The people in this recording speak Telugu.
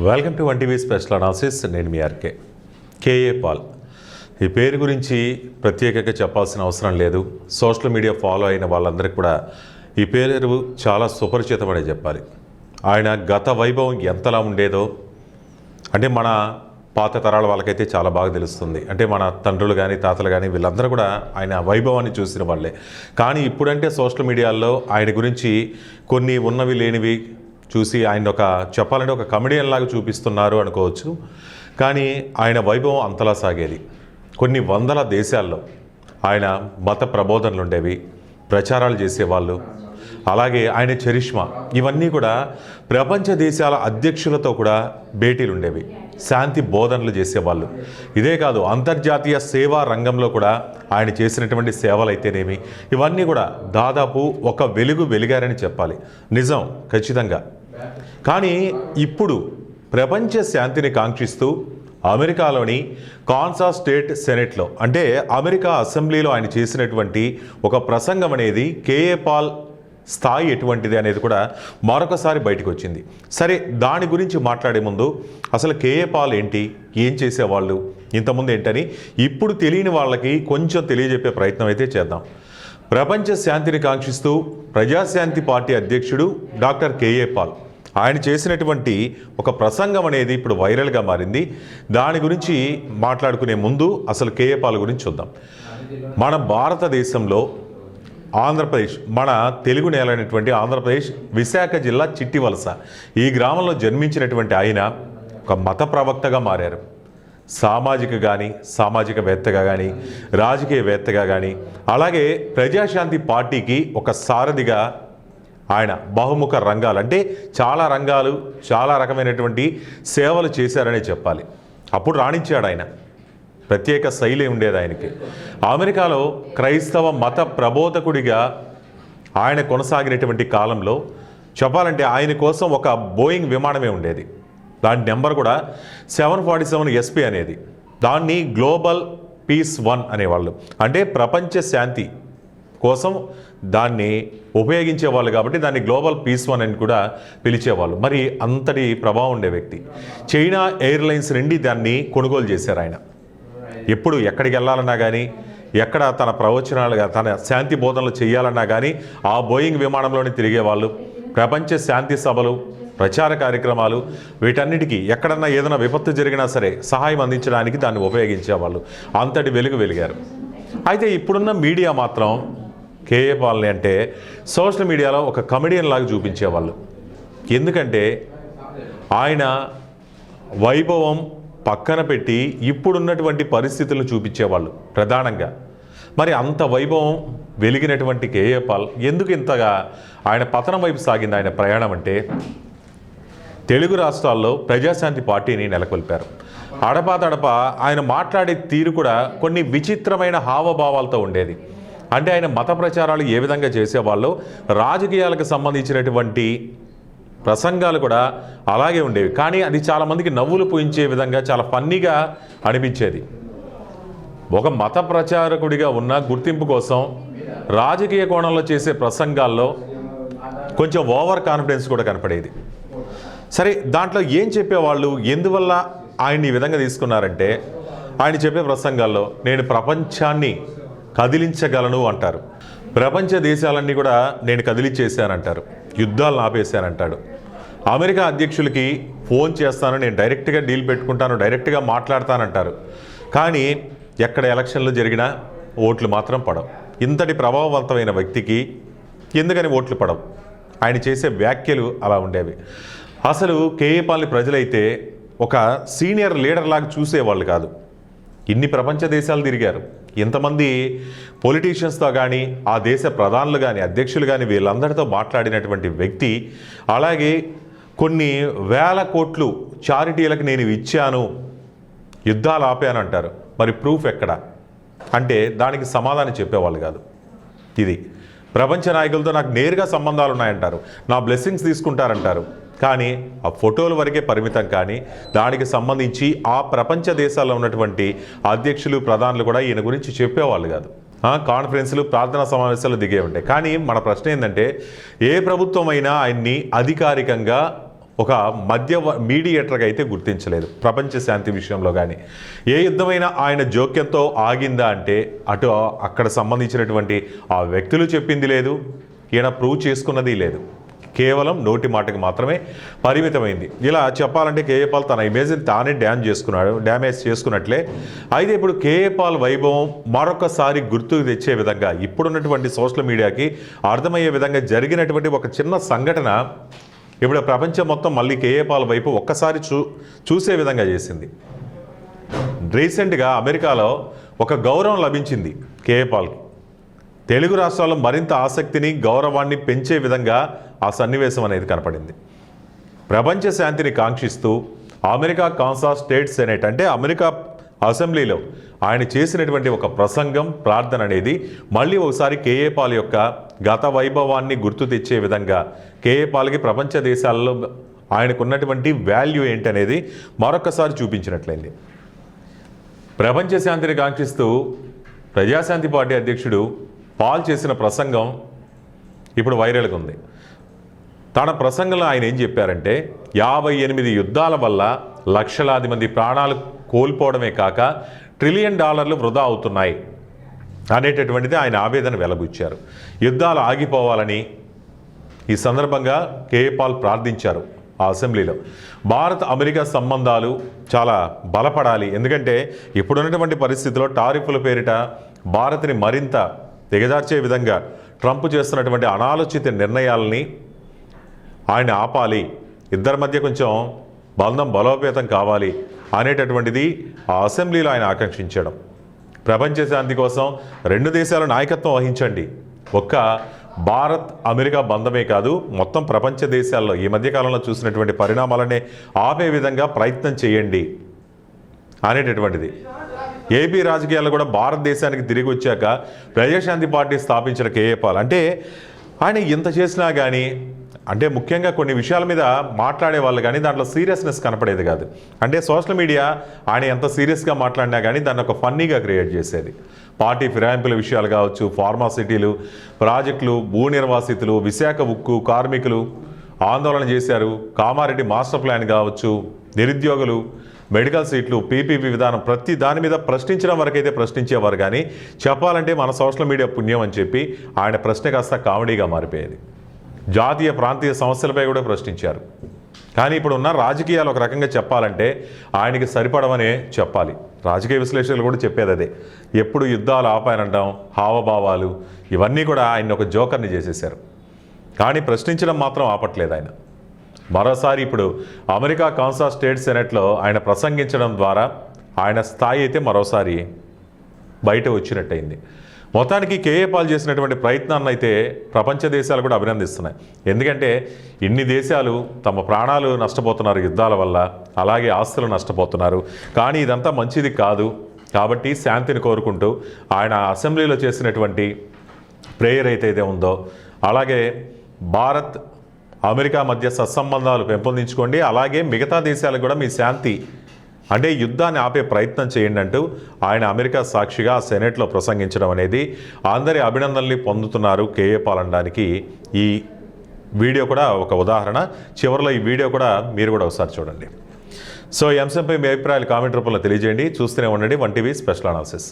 Welcome to 1TV special analysis. నేను మీ ఆర్కే. కేఏ పాల్ ఈ పేరు గురించి ప్రత్యేకంగా చెప్పాల్సిన అవసరం లేదు. సోషల్ మీడియా ఫాలో అయిన వాళ్ళందరికీ కూడా ఈ పేరు చాలా సుపరిచితమనే చెప్పాలి. ఆయన గత వైభవం ఎంతలా ఉండేదో అంటే మన పాత తరాల వాళ్ళకైతే చాలా బాగా తెలుస్తుంది. అంటే మన తండ్రులు కానీ తాతలు కానీ వీళ్ళందరూ కూడా ఆయన వైభవాన్ని చూసిన వాళ్ళే. కానీ ఇప్పుడంటే సోషల్ మీడియాలో ఆయన గురించి కొన్ని ఉన్నవి లేనివి చూసి ఆయన చెప్పాలంటే ఒక కమెడియన్ లాగా చూపిస్తున్నారు అనుకోవచ్చు. కానీ ఆయన వైభవం అంతలా సాగేది. కొన్ని వందల దేశాల్లో ఆయన మత ప్రబోధనలు ఉండేవి, ప్రచారాలు చేసేవాళ్ళు. అలాగే ఆయన చరిష్మా ఇవన్నీ కూడా ప్రపంచ దేశాల అధ్యక్షులతో కూడా భేటీలు ఉండేవి, శాంతి బోధనలు చేసేవాళ్ళు. ఇదే కాదు, అంతర్జాతీయ సేవా రంగంలో కూడా ఆయన చేసినటువంటి సేవలు అయితేనేమి ఇవన్నీ కూడా దాదాపు ఒక వెలిగారని చెప్పాలి. నిజం, ఖచ్చితంగా. కానీ ఇప్పుడు ప్రపంచ శాంతిని కాంక్షిస్తూ అమెరికాలోని కాన్సాస్ స్టేట్ సెనెట్లో అంటే అమెరికా అసెంబ్లీలో ఆయన చేసినటువంటి ఒక ప్రసంగం అనేది కేఏ పాల్ స్థాయి ఎటువంటిది అనేది కూడా మరొకసారి బయటకు వచ్చింది. సరే, దాని గురించి మాట్లాడే ముందు అసలు కేఏ పాల్ ఏంటి, ఏం చేసేవాళ్ళు, ఇంతకుముందు ఏంటని ఇప్పుడు తెలియని వాళ్ళకి కొంచెం తెలియజెప్పే ప్రయత్నం అయితే చేద్దాం. ప్రపంచ శాంతిని కాంక్షిస్తూ ప్రజాశాంతి పార్టీ అధ్యక్షుడు డాక్టర్ కేఏ పాల్ ఆయన చేసినటువంటి ఒక ప్రసంగం అనేది ఇప్పుడు వైరల్గా మారింది. దాని గురించి మాట్లాడుకునే ముందు అసలు కేఏ పాల్ గురించి చూద్దాం. మన భారతదేశంలో ఆంధ్రప్రదేశ్, మన తెలుగు నేలైనటువంటి ఆంధ్రప్రదేశ్ విశాఖ జిల్లా చిట్టివలస ఈ గ్రామంలో జన్మించినటువంటి ఆయన ఒక మత ప్రవక్తగా మారారు. సామాజికవేత్తగా కానీ రాజకీయవేత్తగా కానీ అలాగే ప్రజాశాంతి పార్టీకి ఒక సారథిగా ఆయన బహుముఖ రంగాలు అంటే చాలా రంగాలు, చాలా రకమైనటువంటి సేవలు చేశారనే చెప్పాలి. అప్పుడు రాణించాడు ఆయన. ప్రత్యేక శైలి ఉండేది ఆయనకి. అమెరికాలో క్రైస్తవ మత ప్రబోధకుడిగా ఆయన కొనసాగినటువంటి కాలంలో చెప్పాలంటే ఆయన కోసం ఒక బోయింగ్ విమానమే ఉండేది. దాని నెంబర్ కూడా 747 SP అనేది. దాన్ని గ్లోబల్ పీస్ 1 అనేవాళ్ళు. అంటే ప్రపంచ శాంతి కోసం దాన్ని ఉపయోగించేవాళ్ళు కాబట్టి దాన్ని గ్లోబల్ పీస్ 1 అని కూడా పిలిచేవాళ్ళు. మరి అంతటి ప్రభావం ఉండే వ్యక్తి. చైనా ఎయిర్లైన్స్ నుండి దాన్ని కొనుగోలు చేశారు ఆయన. ఎప్పుడు ఎక్కడికి వెళ్ళాలన్నా కానీ, ఎక్కడ తన ప్రవచనాలుగా తన శాంతి బోధనలు చేయాలన్నా కానీ ఆ బోయింగ్ విమానంలోనే తిరిగేవాళ్ళు. ప్రపంచ శాంతి సభలు, ప్రచార కార్యక్రమాలు, వీటన్నిటికీ ఎక్కడన్నా ఏదైనా విపత్తు జరిగినా సరే సహాయం అందించడానికి దాన్ని ఉపయోగించేవాళ్ళు. అంతటి వెలిగారు. అయితే ఇప్పుడున్న మీడియా మాత్రం కేఏ పాల్ని అంటే సోషల్ మీడియాలో ఒక కమెడియన్ లాగా చూపించేవాళ్ళు. ఎందుకంటే ఆయన వైభవం పక్కన పెట్టి ఇప్పుడున్నటువంటి పరిస్థితులను చూపించేవాళ్ళు ప్రధానంగా. మరి అంత వైభవం వెలిగినటువంటి కేఏ పాల్ ఎందుకు ఇంతగా ఆయన పతనం వైపు సాగింది ఆయన ప్రయాణం అంటే, తెలుగు రాష్ట్రాల్లో ప్రజాశాంతి పార్టీని నెలకొల్పారు. అడపాదడపా ఆయన మాట్లాడే తీరు కూడా కొన్ని విచిత్రమైన హావభావాలతో ఉండేది. అంటే ఆయన మత ప్రచారాలు ఏ విధంగా చేసేవాళ్ళు, రాజకీయాలకు సంబంధించినటువంటి ప్రసంగాలు కూడా అలాగే ఉండేవి. కానీ అది చాలామందికి నవ్వులు పూయించే విధంగా చాలా ఫన్నీగా అనిపించేది. ఒక మత ప్రచారకుడిగా ఉన్న గుర్తింపు కోసం రాజకీయ కోణంలో చేసే ప్రసంగాల్లో కొంచెం ఓవర్ కాన్ఫిడెన్స్ కూడా కనపడేది. సరే, దాంట్లో ఏం చెప్పేవాళ్ళు, ఎందువల్ల ఆయన ఈ విధంగా తీసుకున్నారంటే, ఆయన చెప్పే ప్రసంగాల్లో నేను ప్రపంచాన్ని కదిలించగలను అంటారు. ప్రపంచ దేశాలన్నీ కూడా నేను కదిలించేశానంటారు. యుద్ధాలను ఆపేశానంటాడు. అమెరికా అధ్యక్షులకి ఫోన్ చేస్తాను, నేను డైరెక్ట్గా డీల్ పెట్టుకుంటాను, డైరెక్ట్గా మాట్లాడతానంటారు. కానీ ఎక్కడ ఎలక్షన్లు జరిగినా ఓట్లు మాత్రం పడవు. ఇంతటి ప్రభావవంతమైన వ్యక్తికి ఎందుకని ఓట్లు పడవు? ఆయన చేసే వ్యాఖ్యలు అలా ఉండేవి. అసలు కేఏ పాల్ని ప్రజలైతే ఒక సీనియర్ లీడర్ లాగా చూసేవాళ్ళు కాదు. ఇన్ని ప్రపంచ దేశాలు తిరిగారు. ఇంతమంది పొలిటీషియన్స్తో కానీ, ఆ దేశ ప్రధానులు కానీ, అధ్యక్షులు కానీ వీళ్ళందరితో మాట్లాడినటువంటి వ్యక్తి. అలాగే కొన్ని వేల కోట్లు చారిటీలకు నేను ఇచ్చాను, యుద్ధాలు ఆపాను అంటారు. మరి ప్రూఫ్ ఎక్కడ అంటే దానికి సమాధానం చెప్పేవాళ్ళు కాదు. ఇది ప్రపంచ నాయకులతో నాకు నేరుగా సంబంధాలు ఉన్నాయంటారు, నా బ్లెస్సింగ్స్ తీసుకుంటారంటారు. కానీ ఆ ఫోటోల వరకే పరిమితం. కానీ దానికి సంబంధించి ఆ ప్రపంచ దేశాల్లో ఉన్నటువంటి అధ్యక్షులు, ప్రధానులు కూడా ఈయన గురించి చెప్పేవాళ్ళు కాదు. కాన్ఫరెన్స్లు, ప్రార్థనా సమావేశాలు దిగే ఉంటాయి. కానీ మన ప్రశ్న ఏంటంటే, ఏ ప్రభుత్వం అయినా ఆయన్ని అధికారికంగా ఒక మీడియేటర్గా అయితే గుర్తించలేదు ప్రపంచ శాంతి విషయంలో. కానీ ఏ యుద్ధమైనా ఆయన జోక్యంతో ఆగిందా అంటే అటు అక్కడ సంబంధించినటువంటి ఆ వ్యక్తులు చెప్పింది లేదు, ఈయన ప్రూవ్ చేసుకున్నది లేదు, కేవలం నోటి మాటకి మాత్రమే పరిమితమైంది. ఇలా చెప్పాలంటే కేఏ పాల్ తన ఇమేజ్ని తానే డ్యామేజ్ చేసుకున్నట్లే. అయితే ఇప్పుడు కేఏ పాల్ వైభవం మరొకసారి గుర్తుకు తెచ్చే విధంగా ఇప్పుడున్నటువంటి సోషల్ మీడియాకి అర్థమయ్యే విధంగా జరిగినటువంటి ఒక చిన్న సంఘటన ఇప్పుడు ప్రపంచం మొత్తం మళ్ళీ కేఏ పాల్ వైపు ఒక్కసారి చూసే విధంగా చేసింది. రీసెంట్గా అమెరికాలో ఒక గౌరవం లభించింది కేఏ పాల్కి. తెలుగు రాష్ట్రాల్లో మరింత ఆసక్తిని గౌరవాన్ని పెంచే విధంగా ఆ సన్నివేశం అనేది కనపడింది. ప్రపంచ శాంతిని కాంక్షిస్తూ అమెరికా కాన్సాస్ స్టేట్ సెనేట్ అంటే అమెరికా అసెంబ్లీలో ఆయన చేసినటువంటి ఒక ప్రసంగం, ప్రార్థన అనేది మళ్ళీ ఒకసారి కేఏ పాల్ యొక్క గత వైభవాన్ని గుర్తు తెచ్చే విధంగా కేఏ పాల్కి ప్రపంచ దేశాల్లో ఆయనకున్నటువంటి వాల్యూ ఏంటనేది మరొకసారి చూపించినట్లయింది. ప్రపంచ శాంతిని కాంక్షిస్తూ ప్రజాశాంతి పార్టీ అధ్యక్షుడు పాల్ చేసిన ప్రసంగం ఇప్పుడు వైరల్గా ఉంది. తన ప్రసంగంలో ఆయన ఏం చెప్పారంటే 58 యుద్ధాల వల్ల లక్షలాది మంది ప్రాణాలు కోల్పోవడమే కాక $1 ట్రిలియన్ వృధా అవుతున్నాయి అనేటటువంటిది ఆయన ఆవేదన వెలబుచ్చారు. యుద్ధాలు ఆగిపోవాలని ఈ సందర్భంగా కేఏ పాల్ ప్రార్థించారు ఆ అసెంబ్లీలో. భారత్ అమెరికా సంబంధాలు చాలా బలపడాలి, ఎందుకంటే ఇప్పుడున్నటువంటి పరిస్థితుల్లో టారిఫ్ల పేరిట భారత్ని మరింత దిగజార్చే విధంగా ట్రంప్ చేస్తున్నటువంటి అనాలోచిత నిర్ణయాలని ఆయన ఆపాలి, ఇద్దరి మధ్య కొంచెం బంధం బలోపేతం కావాలి అనేటటువంటిది ఆ అసెంబ్లీలో ఆయన ఆకాంక్షించడం. ప్రపంచ శాంతి కోసం 2 దేశాల నాయకత్వం వహించండి, ఒక్క భారత్ అమెరికా బంధమే కాదు మొత్తం ప్రపంచ దేశాల్లో ఈ మధ్యకాలంలో చూసినటువంటి పరిణామాలనే ఆపే విధంగా ప్రయత్నం చేయండి అనేటటువంటిది. ఏపీ రాజకీయాల్లో కూడా భారతదేశానికి తిరిగి వచ్చాక ప్రజాశాంతి పార్టీ స్థాపించిన కేఏ పాల్ అంటే ఆయన ఇంత చేసినా కానీ అంటే ముఖ్యంగా కొన్ని విషయాల మీద మాట్లాడే వాళ్ళు కానీ దాంట్లో సీరియస్నెస్ కనపడేది కాదు. అంటే సోషల్ మీడియా ఆయన ఎంత సీరియస్గా మాట్లాడినా కానీ దాన్ని ఒక ఫన్నీగా క్రియేట్ చేసేది. పార్టీ ఫిరాయింపుల విషయాలు కావచ్చు, ఫార్మాసిటీలు, ప్రాజెక్టులు, భూ నిర్వాసితులు, విశాఖ ఉక్కు కార్మికులు ఆందోళన చేశారు, కామారెడ్డి మాస్టర్ ప్లాన్ కావచ్చు, నిరుద్యోగులు, మెడికల్ సీట్లు, పీపీపీ విధానం, ప్రతి దాని మీద ప్రశ్నించడం వరకైతే ప్రశ్నించేవారు. కానీ చెప్పాలంటే మన సోషల్ మీడియా పుణ్యం అని చెప్పి ఆయన ప్రశ్న కాస్త కామెడీగా మారిపోయేది. జాతీయ ప్రాంతీయ సమస్యలపై కూడా ప్రశ్నించారు. కానీ ఇప్పుడు ఉన్న రాజకీయాలు ఒక రకంగా చెప్పాలంటే ఆయనకి సరిపడవనే చెప్పాలి. రాజకీయ విశ్లేషకులు కూడా చెప్పేది అదే. ఎప్పుడు యుద్ధాలు ఆపాయనంటాం, హావభావాలు ఇవన్నీ కూడా ఆయన ఒక జోకర్ని చేసేశారు. కానీ ప్రశ్నించడం మాత్రం ఆపట్లేదు ఆయన. మరోసారి ఇప్పుడు అమెరికా కాన్సాస్ స్టేట్ సెనెట్లో ఆయన ప్రసంగించడం ద్వారా ఆయన స్థాయి అయితే మరోసారి బయట వచ్చినట్టయింది. మొత్తానికి కేఏ పాల్ చేసినటువంటి ప్రయత్నాన్ని అయితే ప్రపంచ దేశాలు కూడా అభినందిస్తున్నాయి. ఎందుకంటే ఇన్ని దేశాలు తమ ప్రాణాలు నష్టపోతున్నారు యుద్ధాల వల్ల, అలాగే ఆస్తులు నష్టపోతున్నారు. కానీ ఇదంతా మంచిది కాదు కాబట్టి శాంతిని కోరుకుంటూ ఆయన అసెంబ్లీలో చేసినటువంటి ప్రేయర్ అయితే ఉందో, అలాగే భారత్ అమెరికా మధ్య సత్సంబంధాలు పెంపొందించుకోండి, అలాగే మిగతా దేశాలకు కూడా మీ శాంతి అంటే యుద్ధాన్ని ఆపే ప్రయత్నం చేయండి అంటూ ఆయన అమెరికా సాక్షిగా సెనెట్లో ప్రసంగించడం అనేది అందరి అభినందనల్ని పొందుతున్నారు కేఏ పాల్ అనడానికి ఈ వీడియో కూడా ఒక ఉదాహరణ. చివరిలో ఈ వీడియో కూడా మీరు కూడా ఒకసారి చూడండి. సో ఈ అంశంపై మీ అభిప్రాయాలు కామెంట్ రూపంలో తెలియజేయండి. చూస్తూనే ఉండండి 1TV స్పెషల్ అనాలిసిస్.